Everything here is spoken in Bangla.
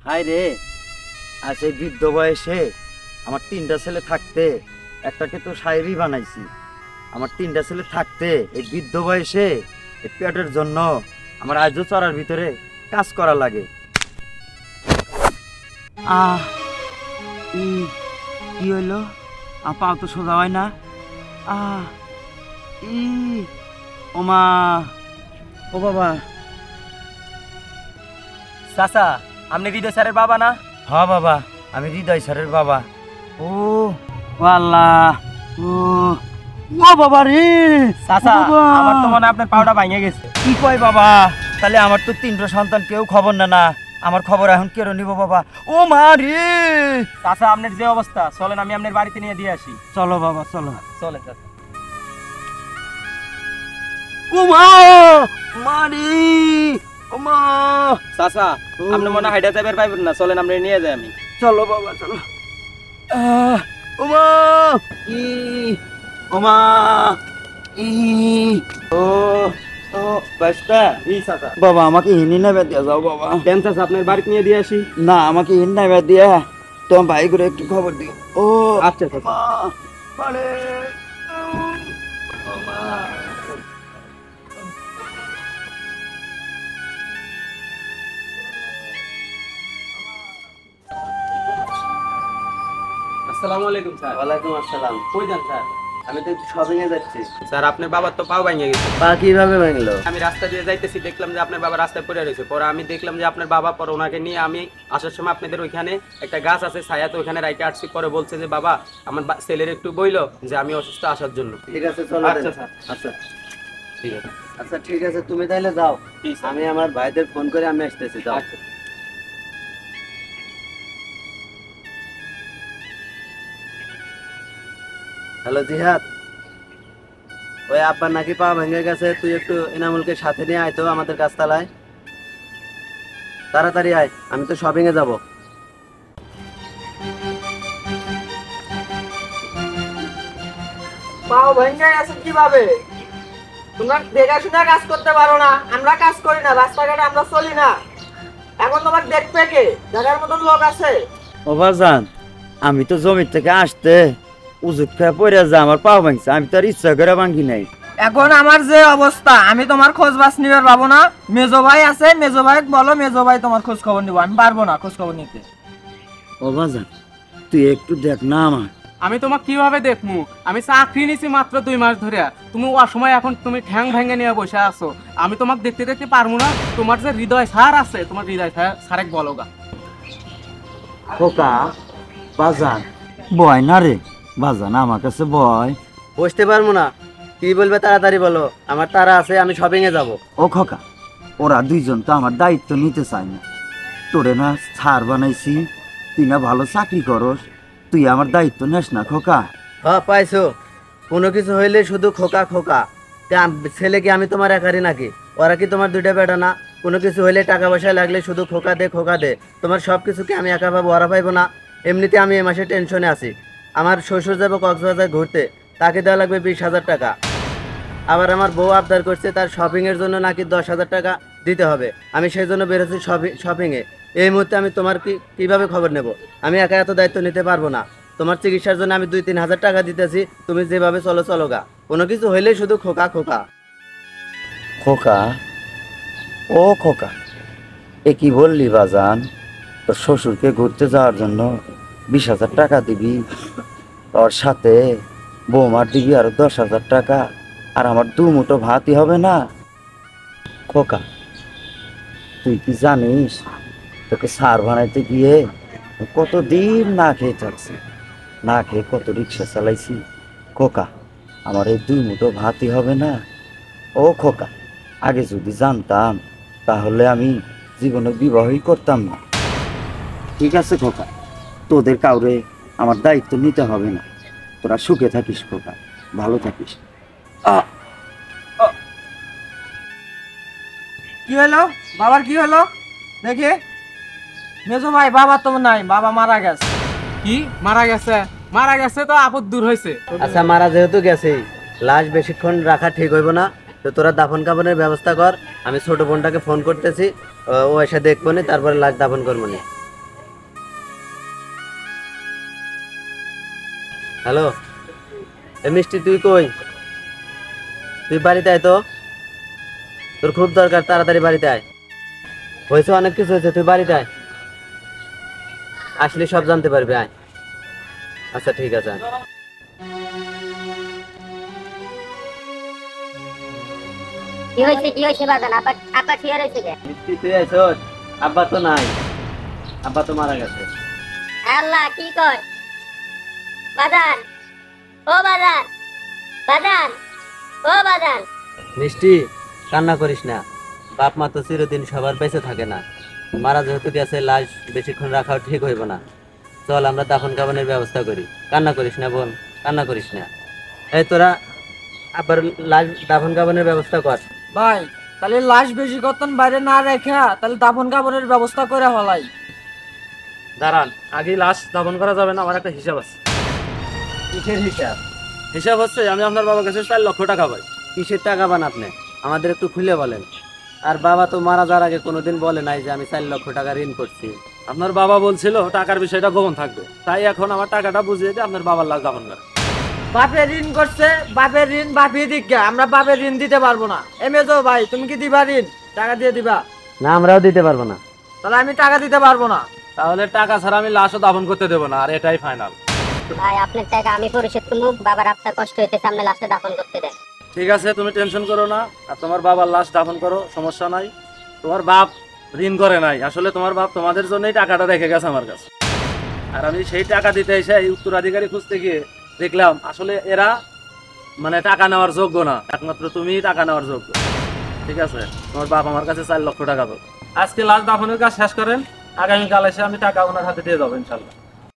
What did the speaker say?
হায় রে, আজ এই বৃদ্ধ বয়সে আমার 3টা ছেলে থাকতে, একটাকে তো শায়েরই বানাইছি। আমার 3টা ছেলে থাকতে এই বৃদ্ধ বয়সে এই পেটের জন্য আমার আজও চড়ার ভিতরে কাজ করা লাগে। আহ কি হইলো? পাও তো সোজা হয় না। আহ ই ওমা, ও বাবা। চাচা, আপনি হৃদয় স্যারের বাবা না? হ্যাঁ বাবা, আমি হৃদয় স্যারের বাবা। ও আল্লাহ, ও ও বাবা রে। চাচা, বাবা, আমার তো মনে হয় আপনার পাউডার ভাঙে গেছে। কি কয় বাবা? তাহলে আমার তো 3টা সন্তান, কেউ খবর না না। আমার খবর এখন কেন নিব বাবা? ও মা রে। চাচা, আপনার যে অবস্থা, চলেন আমি আপনার বাড়িতে নিয়ে দিয়ে আসি। চলো বাবা চলো। চলেন চাচা। ও মা, মা রে, ও মা। চাচা, আপনি মনে হয় হাইডা যাবের পাইবেন না, চলেন আপনি নিয়ে যাই আমি। চলো বাবা চলো। ও মা, ই ও মা, ই ও ও বাস্তা। ই চাচা, বাবা আমাকে হিন্দি নেবে দিয়ে যাও বাবা। কেন চাচা, আপনার বাড়িতে নিয়ে দিয়ে আসি? না, আমাকে হিন্দি নেবে দিয়ে তোমার ভাই করে একটু খবর দিও। ও আচ্ছা চাচা। মা, মানে ও মা। আসসালামু আলাইকুম স্যার। ওয়ালাইকুম আসসালাম। কই যান স্যার? আমি তো একটু শপিং এ যাচ্ছি। স্যার, আপনার বাবার তো পাও ভাঙে গেছে। পা কিভাবে ভাঙলো? আমি রাস্তা দিয়ে যাইতেছি, দেখলাম যে আপনার বাবা রাস্তায় পড়ে রয়েছে। পরে আমি দেখলাম যে আপনার বাবা, পরে ওনাকে নিয়ে আমি আসার সময় আপনাদের ওইখানে একটা গাছ আছে ছায়া, তো ওইখানে রাইতে আসছি। পরে বলছে যে বাবা আমার ছেলের একটু বইলো যে আমি অসুস্থ আসার জন্য। ঠিক আছে চলো। আচ্ছা স্যার। আচ্ছা ঠিক আছে। আচ্ছা ঠিক আছে, তুমি তাহলে যাও। জি, স্যার। আমি আমার ভাইদের ফোন করে আমি আসতেছি। যাও। আচ্ছা। হ্যালো জিহাদ, ওই আব্বার নাকি পা ভেঙে গেছে, তুই একটু এনামুলকে সাথে নিয়ে আয় তো আমাদের গাছতলায়। তাড়াতাড়ি আয়, আমি তো শপিং এ যাব। পাও ভেঙে গেছে কিভাবে? তোমরা দেখাশোনা কাজ করতে পারো না, আমরা কাজ করি না, রাস্তাঘাটে আমরা চলি না। এখন তোমার দেখবে কে? দেখার মতন লোক আছে? ও বাজান, আমি তো জমির থেকে আসতে উজুত খেয়ে পড়ে যা আমার পা ভাঙছে, আমি তো আর ইচ্ছা করে ভাঙি নাই। এখন আমার যে অবস্থা, আমি তোমার খোঁজ বাস নিবার পাবো না। মেজো ভাই আছে, মেজো ভাই বলো, মেজো ভাই তোমার খোঁজ খবর নিবো। আমি পারবো না খোঁজ খবর নিতে। ও বাজান, তুই একটু দেখ না আমার। আমি তোমাকে কিভাবে দেখমু? আমি চাকরি নিছি মাত্র 2 মাস ধরে। তুমি অসময় এখন তুমি ঠ্যাং ভেঙে নিয়ে বসে আছো। আমি তোমাকে দেখতে দেখতে পারবো না। তোমার যে হৃদয় স্যার আছে, তোমার হৃদয় স্যারেক বলো গা। খোকা, বাজান বয় না রে, বাজান আমার কাছে বয়। বসতে পারবো না, কি বলবে তাড়াতাড়ি বলো, আমার তারা আছে, আমি শপিং এ যাব। ও খোকা, ওরা দুইজন তো আমার দায়িত্ব নিতে চায় না। তোরে না ছাড় বানাইছি, তুই না ভালো চাকরি করস, তুই আমার দায়িত্ব নেস না খোকা। হ্যাঁ পাইছো, কোনো কিছু হইলে শুধু খোকা খোকা। ছেলে কি আমি তোমার একারই নাকি? ওরা কি তোমার দুইটা বেটা না? কোনো কিছু হইলে টাকা পয়সা লাগলে শুধু খোকা দে খোকা দে। তোমার সব কিছু কি আমি একা পাবো, ওরা পাইবো না? এমনিতে আমি এ মাসে টেনশনে আছি। আমার শ্বশুর যাবো কক্সবাজার ঘুরতে, তাকে দেওয়া লাগবে 20,000 টাকা। আবার আমার বউ আবদার করছে তার শপিং এর জন্য নাকি 10,000 টাকা দিতে হবে। আমি সেই জন্য বেরোচ্ছি শপিং এ। এই মুহূর্তে আমি তোমার কিভাবে খবর নেব? আমি একা এত দায়িত্ব নিতে পারবো না। তোমার চিকিৎসার জন্য আমি 2-3 হাজার টাকা দিতেছি, তুমি যেভাবে চলো চলো গা। কোনো কিছু হইলেই শুধু খোকা খোকা। খোকা, ও খোকা, এ কি বললি বাজান? তোর শ্বশুরকে ঘুরতে যাওয়ার জন্য 20,000 টাকা দিবি, তোর সাথে বৌমার দিবি আরো 10,000 টাকা, আর আমার 2 মুঠো ভাতই হবে না? খোকা, তুই কি জানিস তোকে সার বানাইতে গিয়ে কতদিন না খেয়ে থাকছি, না খেয়ে কত রিক্সা চালাইছি। খোকা, আমার এই 2 মুঠো ভাতই হবে না। ও খোকা, আগে যদি জানতাম তাহলে আমি জীবনে বিবাহই করতাম না। ঠিক আছে খোকা, তোদের কাউরে আমার দায়িত্ব নিতে হবে না। তোরা সুখে থাকিস খোকা, ভালো থাকিস। কি হলো বাবার? কি হলো দেখে? মেজো ভাই বাবা তো নাই, বাবা মারা গেছে। কি মারা গেছে? মারা গেছে তো আপদ দূর হয়েছে। আচ্ছা, মারা যেহেতু গেছেই, লাশ বেশিক্ষণ রাখা ঠিক হইব না। তো তোরা দাফন কাফনের ব্যবস্থা কর। আমি ছোট বোনটাকে ফোন করতেছি, ও এসে দেখবো নি, তারপরে লাশ দাফন করবো নি। হ্যালো, এ মিষ্টি তুই কই? তুই বাড়িতে আয় তো, তোর খুব দরকার, তাড়াতাড়ি বাড়িতে আয়। হয়েছে, অনেক কিছু হয়েছে, তুই বাড়িতে আয়, আসলে সব জানতে পারবি। আয়। আচ্ছা ঠিক আছে, আয়। কি হয়েছে বাজান? আপা ঠিক রয়েছে কে? মিষ্টি তুই আইছ? আব্বা তো নাই, আব্বা তো মারা গেছে। আল্লাহ, কি কয়? বাজান, ও বাজান, বাজান, ও বাজান। মিষ্টি, কান্না করিস না, বাপ মা তো চিরদিন সবার বেঁচে থাকে না। মারা যেহেতু গেছে, লাশ বেশিক্ষণ রাখাও ঠিক হইব না। চল আমরা দাফন কাফনের ব্যবস্থা করি। কান্না করিস না বোন, কান্না করিস না। এই তোরা আবার লাশ দাফন কাফনের ব্যবস্থা কর। ভাই, তাহলে লাশ বেশি কতন বাইরে না রেখা তাহলে দাফন কাফনের ব্যবস্থা করে হলাই। দাঁড়ান, আগে লাশ দাফন করা যাবে না, আমার একটা হিসাব আছে। কিসের হিসাব? হিসাব হচ্ছে আমি আপনার বাবার কাছে 4 লক্ষ টাকা পাই। কিসের টাকা পান আপনি? আমাদের একটু খুলে বলেন। আর বাবা তো মারা যাওয়ার আগে কোনোদিন বলে নাই যে আমি 4 লক্ষ টাকা ঋণ করছি। আপনার বাবা বলছিল টাকার বিষয়টা গোপন থাকবে, তাই এখন আমার টাকাটা বুঝিয়ে দিয়ে আপনার বাবার লাশ দাফন করে। বাপের ঋণ করছে, বাপের ঋণ বাপিয়ে দিক গে। আমরা বাপের ঋণ দিতে পারবো না। এমেজো ভাই, তুমি কি দিবা ঋণ? টাকা দিয়ে দিবা? না, আমরাও দিতে পারবো না। তাহলে আমি টাকা দিতে পারবো না। তাহলে টাকা ছাড়া আমি লাশও দাফন করতে দেবো না, আর এটাই ফাইনাল। ভাই, আপনার টাকা আমি পরিশোধ করবো। বাবার আপনার কষ্ট হইতেছে, আপনি লাশটা দাফন করতে দেন। ঠিক আছে, তুমি টেনশন করো না, আর তোমার বাবার লাশ দাফন করো, সমস্যা নাই। তোমার বাপ ঋণ করে নাই, আসলে তোমার বাপ তোমাদের জন্যই টাকাটা রেখে গেছে আমার কাছে। আর আমি সেই টাকা দিতে এসে এই উত্তরাধিকারী খুঁজতে গিয়ে দেখলাম আসলে এরা মানে টাকা নেওয়ার যোগ্য না, একমাত্র তুমিই টাকা নেওয়ার যোগ্য। ঠিক আছে, তোমার বাপ আমার কাছে 4 লক্ষ টাকা পাবে। আজকে লাশ দাফনের কাজ শেষ করেন, আগামীকাল এসে আমি টাকা ওনার হাতে দিয়ে যাবো ইনশাল্লাহ।